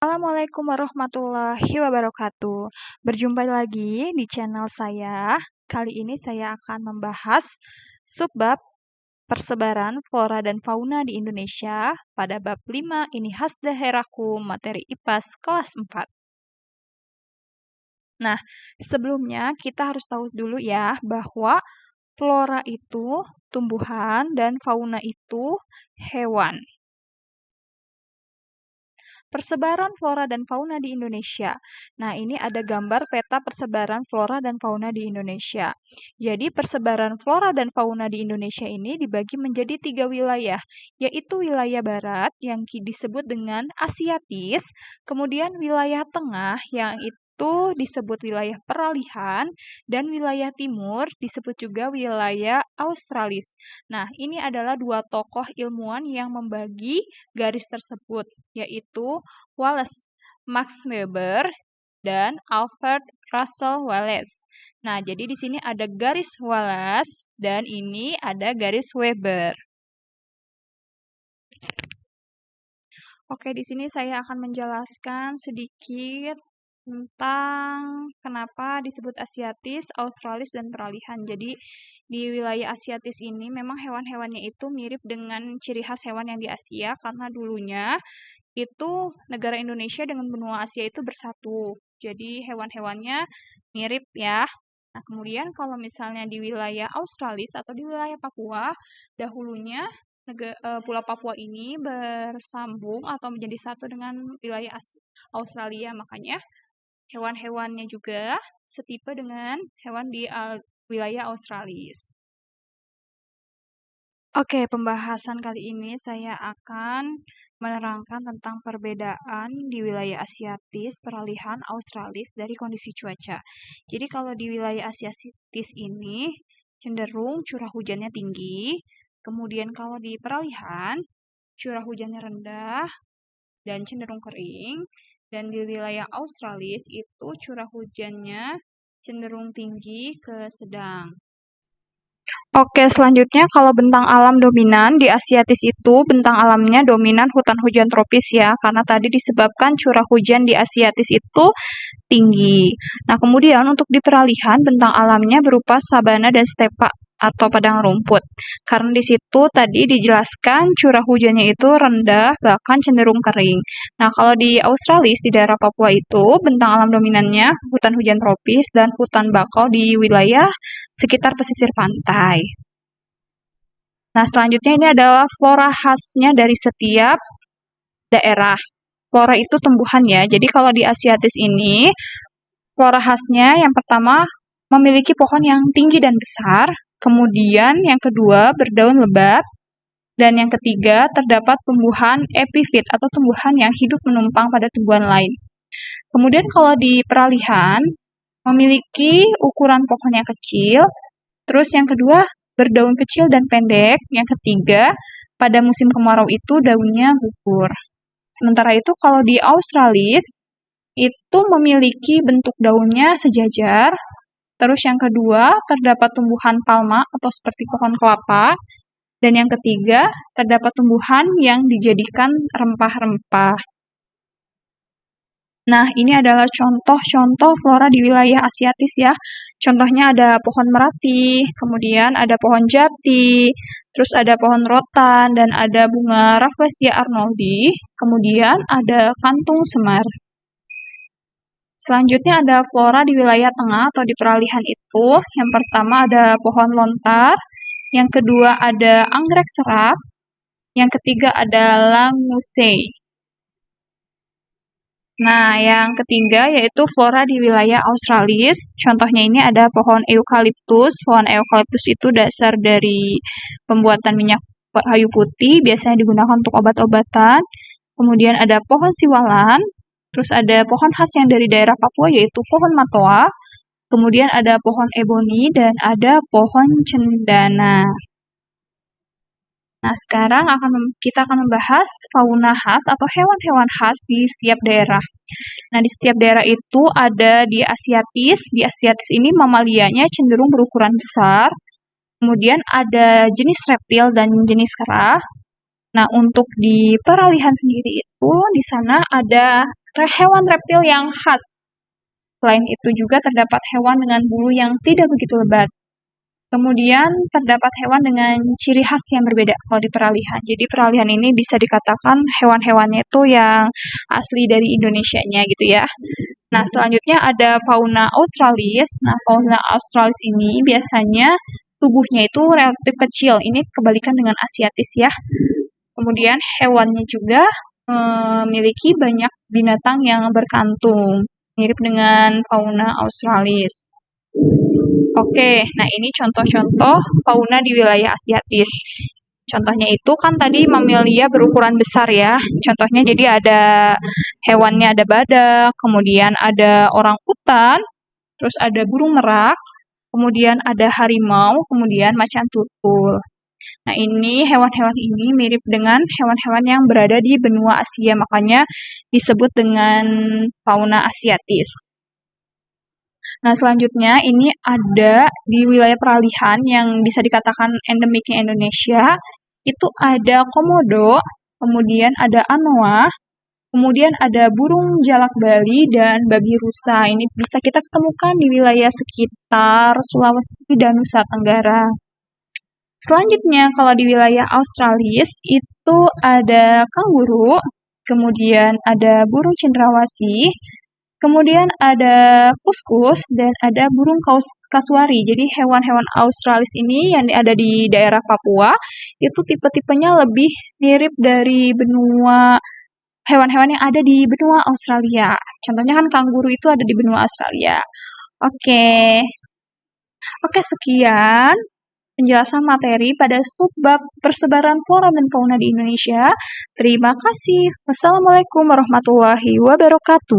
Assalamualaikum warahmatullahi wabarakatuh. Berjumpa lagi di channel saya. Kali ini saya akan membahas subbab persebaran flora dan fauna di Indonesia pada bab 5 ini khas daerahku materi IPAS kelas 4. Nah, sebelumnya kita harus tahu dulu ya bahwa flora itu tumbuhan dan fauna itu hewan. Persebaran flora dan fauna di Indonesia. Nah, ini ada gambar peta persebaran flora dan fauna di Indonesia. Jadi, persebaran flora dan fauna di Indonesia ini dibagi menjadi 3 wilayah, yaitu wilayah barat yang disebut dengan Asiatis, kemudian wilayah tengah yang itu disebut wilayah peralihan, dan wilayah timur disebut juga wilayah Australis. Nah, ini adalah dua tokoh ilmuwan yang membagi garis tersebut, yaitu Wallace Max Weber dan Alfred Russel Wallace. Nah, jadi di sini ada garis Wallace dan ini ada garis Weber. Oke, di sini saya akan menjelaskan sedikit tentang kenapa disebut Asiatis, Australis, dan peralihan. Jadi, di wilayah Asiatis ini memang hewan-hewannya itu mirip dengan ciri khas hewan yang di Asia karena dulunya itu negara Indonesia dengan benua Asia itu bersatu. Jadi hewan-hewannya mirip ya. Nah, kemudian kalau misalnya di wilayah Australis atau di wilayah Papua, dahulunya Pulau Papua ini bersambung atau menjadi satu dengan wilayah Australia. Makanya hewan-hewannya juga setipe dengan hewan di wilayah Australis. Oke, pembahasan kali ini saya akan menerangkan tentang perbedaan di wilayah Asiatis, peralihan Australis dari kondisi cuaca. Jadi kalau di wilayah Asiatis ini cenderung curah hujannya tinggi, kemudian kalau di peralihan curah hujannya rendah dan cenderung kering, dan di wilayah Australis itu curah hujannya cenderung tinggi ke sedang. Oke, selanjutnya kalau bentang alam dominan di Asiatis itu bentang alamnya dominan hutan hujan tropis ya, karena tadi disebabkan curah hujan di Asiatis itu tinggi. Nah, kemudian untuk di peralihan bentang alamnya berupa sabana dan stepa atau padang rumput. Karena di situ tadi dijelaskan curah hujannya itu rendah bahkan cenderung kering. Nah, kalau di Australia di daerah Papua itu bentang alam dominannya hutan hujan tropis dan hutan bakau di wilayah sekitar pesisir pantai. Nah, selanjutnya ini adalah flora khasnya dari setiap daerah. Flora itu tumbuhan ya. Jadi kalau di Asiatis ini, flora khasnya yang pertama memiliki pohon yang tinggi dan besar, kemudian yang kedua berdaun lebat, dan yang ketiga terdapat tumbuhan epifit atau tumbuhan yang hidup menumpang pada tumbuhan lain. Kemudian kalau di peralihan, memiliki ukuran pohon yang kecil, terus yang kedua berdaun kecil dan pendek, yang ketiga pada musim kemarau itu daunnya gugur. Sementara itu kalau di Australis itu memiliki bentuk daunnya sejajar, terus yang kedua terdapat tumbuhan palma atau seperti pohon kelapa, dan yang ketiga terdapat tumbuhan yang dijadikan rempah-rempah. Nah, ini adalah contoh-contoh flora di wilayah Asiatis ya. Contohnya ada pohon merati, kemudian ada pohon jati, terus ada pohon rotan, dan ada bunga Rafflesia arnoldi, kemudian ada kantung semar. Selanjutnya ada flora di wilayah tengah atau di peralihan itu. Yang pertama ada pohon lontar, yang kedua ada anggrek serap, yang ketiga ada langmusei. Nah, yang ketiga yaitu flora di wilayah Australis. Contohnya ini ada pohon eukaliptus. Pohon eukaliptus itu dasar dari pembuatan minyak kayu putih, biasanya digunakan untuk obat-obatan. Kemudian ada pohon siwalan, terus ada pohon khas yang dari daerah Papua yaitu pohon matoa. Kemudian ada pohon eboni dan ada pohon cendana. Nah, sekarang kita akan membahas fauna khas atau hewan-hewan khas di setiap daerah. Nah, di setiap daerah itu ada di Asiatis. Di Asiatis ini mamalianya cenderung berukuran besar. Kemudian ada jenis reptil dan jenis kera. Nah, untuk di peralihan sendiri itu di sana ada hewan reptil yang khas. Selain itu juga terdapat hewan dengan bulu yang tidak begitu lebat. Kemudian terdapat hewan dengan ciri khas yang berbeda kalau di peralihan. Jadi peralihan ini bisa dikatakan hewan-hewannya itu yang asli dari Indonesianya gitu ya. Nah, selanjutnya ada fauna australis. Nah, fauna australis ini biasanya tubuhnya itu relatif kecil. Ini kebalikan dengan asiatis ya. Kemudian hewannya juga memiliki banyak binatang yang berkantung, mirip dengan fauna australis. Oke, nah ini contoh-contoh fauna di wilayah asiatis. Contohnya itu kan tadi mamalia berukuran besar ya. Contohnya jadi ada hewannya ada badak, kemudian ada orang utan, terus ada burung merak, kemudian ada harimau, kemudian macan tutul. Nah, ini hewan-hewan ini mirip dengan hewan-hewan yang berada di benua Asia, makanya disebut dengan fauna asiatis. Nah, selanjutnya ini ada di wilayah peralihan yang bisa dikatakan endemiknya Indonesia, itu ada komodo, kemudian ada anoa, kemudian ada burung jalak Bali dan babi rusa. Ini bisa kita ketemukan di wilayah sekitar Sulawesi dan Nusa Tenggara. Selanjutnya, kalau di wilayah Australis itu ada kanguru, kemudian ada burung cendrawasih, kemudian ada kuskus, dan ada burung kasuari. Jadi hewan-hewan Australis ini yang ada di daerah Papua, itu tipe-tipenya lebih mirip dari benua hewan-hewan yang ada di benua Australia. Contohnya kan kanguru itu ada di benua Australia. Oke. Oke, sekian penjelasan materi pada subbab persebaran flora dan fauna di Indonesia. Terima kasih. Wassalamualaikum warahmatullahi wabarakatuh.